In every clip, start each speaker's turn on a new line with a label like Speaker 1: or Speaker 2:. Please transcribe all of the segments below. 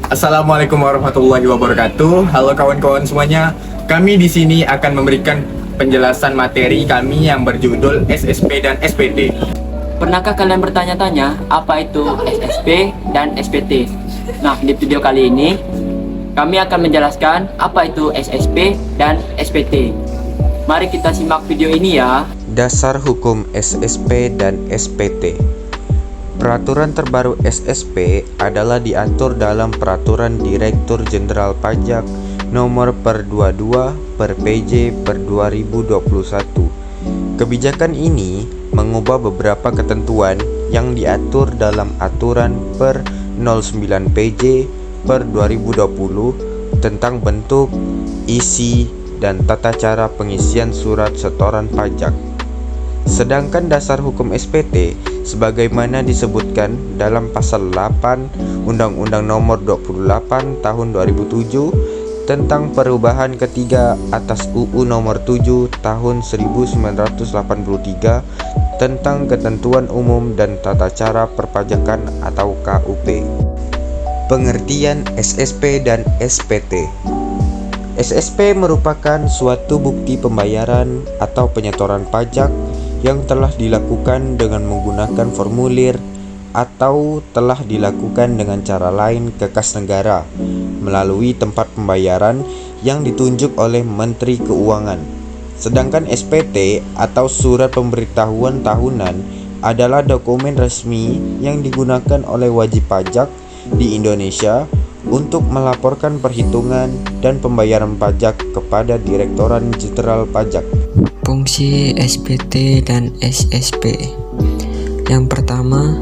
Speaker 1: Assalamualaikum warahmatullahi wabarakatuh. Halo kawan-kawan semuanya. Kami di sini akan memberikan penjelasan materi kami yang berjudul SSP dan SPT.
Speaker 2: Pernahkah kalian bertanya-tanya apa itu SSP dan SPT? Nah, di video kali ini kami akan menjelaskan apa itu SSP dan SPT. Mari kita simak video ini ya.
Speaker 3: Dasar hukum SSP dan SPT. Peraturan terbaru SSP adalah diatur dalam Peraturan Direktur Jenderal Pajak Nomor per 22 per PJ per 2021. Kebijakan ini mengubah beberapa ketentuan yang diatur dalam Aturan per 09 PJ per 2020 tentang bentuk, isi, dan tata cara pengisian surat setoran pajak. Sedangkan dasar hukum SPT sebagaimana disebutkan dalam pasal 8 Undang-Undang Nomor 28 Tahun 2007 tentang perubahan ketiga atas UU Nomor 7 Tahun 1983 tentang Ketentuan Umum dan Tata Cara Perpajakan atau KUP. Pengertian SSP dan SPT. SSP merupakan suatu bukti pembayaran atau penyetoran pajak yang telah dilakukan dengan menggunakan formulir atau telah dilakukan dengan cara lain ke kas negara melalui tempat pembayaran yang ditunjuk oleh Menteri Keuangan. Sedangkan SPT atau surat pemberitahuan tahunan adalah dokumen resmi yang digunakan oleh wajib pajak di Indonesia untuk melaporkan perhitungan dan pembayaran pajak kepada Direktorat Jenderal Pajak.
Speaker 4: Fungsi SPT dan SSP. Yang pertama,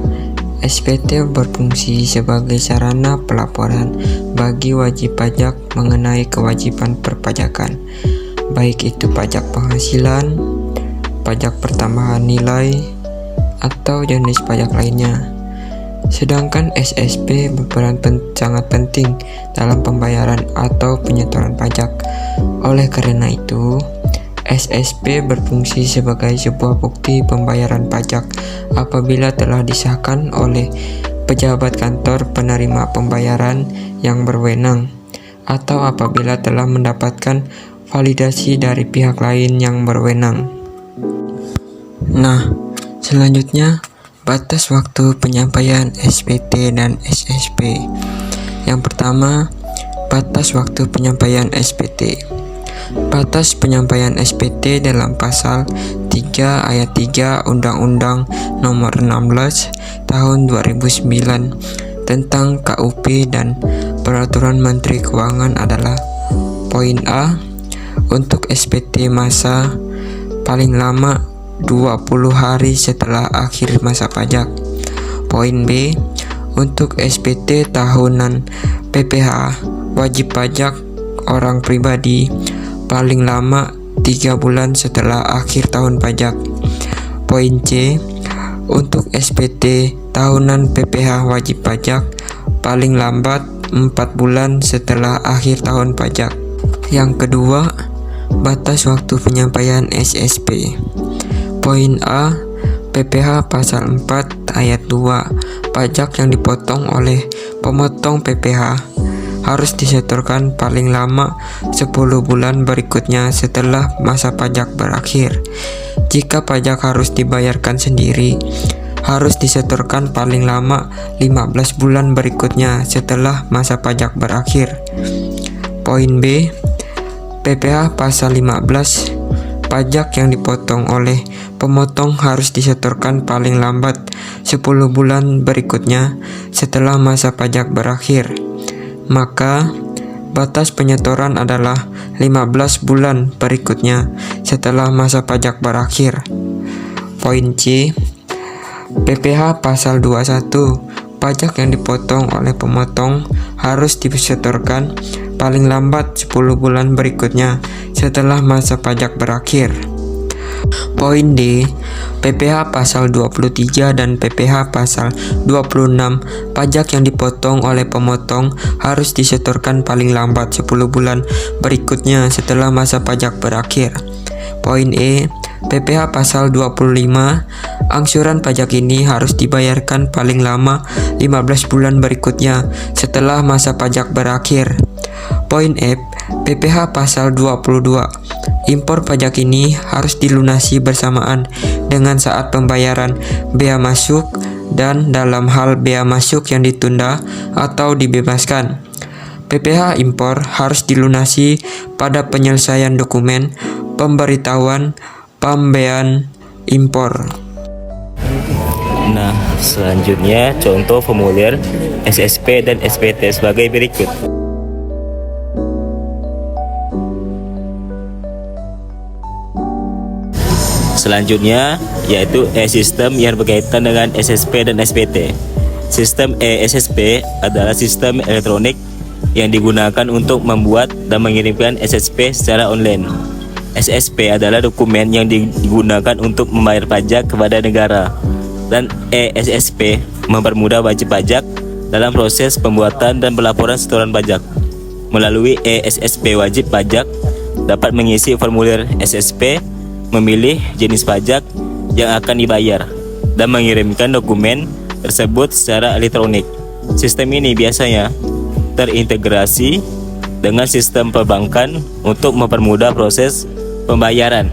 Speaker 4: SPT berfungsi sebagai sarana pelaporan bagi wajib pajak mengenai kewajiban perpajakan, baik itu pajak penghasilan, pajak pertambahan nilai, atau jenis pajak lainnya. Sedangkan SSP berperan sangat penting dalam pembayaran atau penyetoran pajak. Oleh karena itu, SSP berfungsi sebagai sebuah bukti pembayaran pajak apabila telah disahkan oleh pejabat kantor penerima pembayaran yang berwenang atau apabila telah mendapatkan validasi dari pihak lain yang berwenang. Nah, selanjutnya batas waktu penyampaian SPT dan SSP. Yang pertama, batas waktu penyampaian SPT. Batas penyampaian SPT dalam pasal 3 ayat 3 Undang-Undang Nomor 16 Tahun 2009 tentang KUP dan Peraturan Menteri Keuangan adalah: Poin A, untuk SPT masa paling lama 20 hari setelah akhir masa pajak. Poin B, untuk SPT tahunan PPh wajib pajak orang pribadi paling lama 3 bulan setelah akhir tahun pajak. Poin C, untuk SPT tahunan PPh wajib pajak paling lambat 4 bulan setelah akhir tahun pajak. Yang kedua, batas waktu penyampaian SSP. Poin A, PPh pasal 4 ayat 2, pajak yang dipotong oleh pemotong PPh harus disetorkan paling lama 10 bulan berikutnya setelah masa pajak berakhir. Jika pajak harus dibayarkan sendiri, harus disetorkan paling lama 15 bulan berikutnya setelah masa pajak berakhir. Poin B, PPh pasal 15, pajak yang dipotong oleh pemotong harus disetorkan paling lambat 10 bulan berikutnya setelah masa pajak berakhir. Maka batas penyetoran adalah 15 bulan berikutnya setelah masa pajak berakhir. Poin C, PPh pasal 21, pajak yang dipotong oleh pemotong harus disetorkan paling lambat 10 bulan berikutnya setelah masa pajak berakhir. Poin D, PPh pasal 23 dan PPh pasal 26, pajak yang dipotong oleh pemotong harus disetorkan paling lambat 10 bulan berikutnya setelah masa pajak berakhir. Poin E, PPh pasal 25, Angsuran pajak ini harus dibayarkan paling lama 15 bulan berikutnya setelah masa pajak berakhir. Poin F, PPh pasal 22. Impor pajak ini harus dilunasi bersamaan dengan saat pembayaran bea masuk dan dalam hal bea masuk yang ditunda atau dibebaskan. PPh impor harus dilunasi pada penyelesaian dokumen pemberitahuan pembean impor.
Speaker 5: Nah, selanjutnya contoh formulir SSP dan SPT sebagai berikut. Selanjutnya yaitu e-sistem yang berkaitan dengan SSP dan SPT. Sistem e-SSP adalah sistem elektronik yang digunakan untuk membuat dan mengirimkan SSP secara online. SSP adalah dokumen yang digunakan untuk membayar pajak kepada negara, dan e-SSP mempermudah wajib pajak dalam proses pembuatan dan pelaporan setoran pajak. Melalui e-SSP, wajib pajak dapat mengisi formulir SSP, memilih jenis pajak yang akan dibayar, dan mengirimkan dokumen tersebut secara elektronik. Sistem ini biasanya terintegrasi dengan sistem perbankan untuk mempermudah proses pembayaran.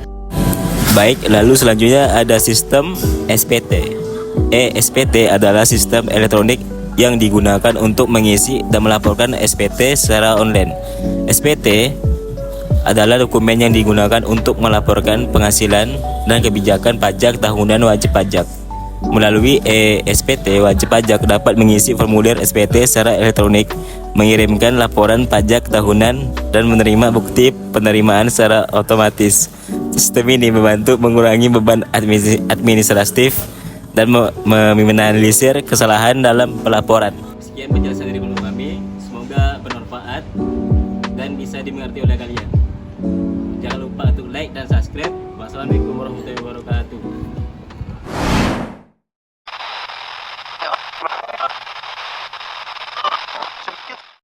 Speaker 5: Baik, lalu selanjutnya ada sistem SPT. SPT adalah sistem elektronik yang digunakan untuk mengisi dan melaporkan SPT secara online. SPT adalah dokumen yang digunakan untuk melaporkan penghasilan dan kebijakan pajak tahunan wajib pajak. Melalui SPT, wajib pajak dapat mengisi formulir SPT secara elektronik, mengirimkan laporan pajak tahunan, dan menerima bukti penerimaan secara otomatis. Sistem ini membantu mengurangi beban administratif dan meminimalisir kesalahan dalam pelaporan. Sekian penjelasan dari kami, semoga bermanfaat dan bisa dimengerti oleh kalian. Jangan lupa untuk like dan subscribe. Wassalamualaikum warahmatullahi wabarakatuh.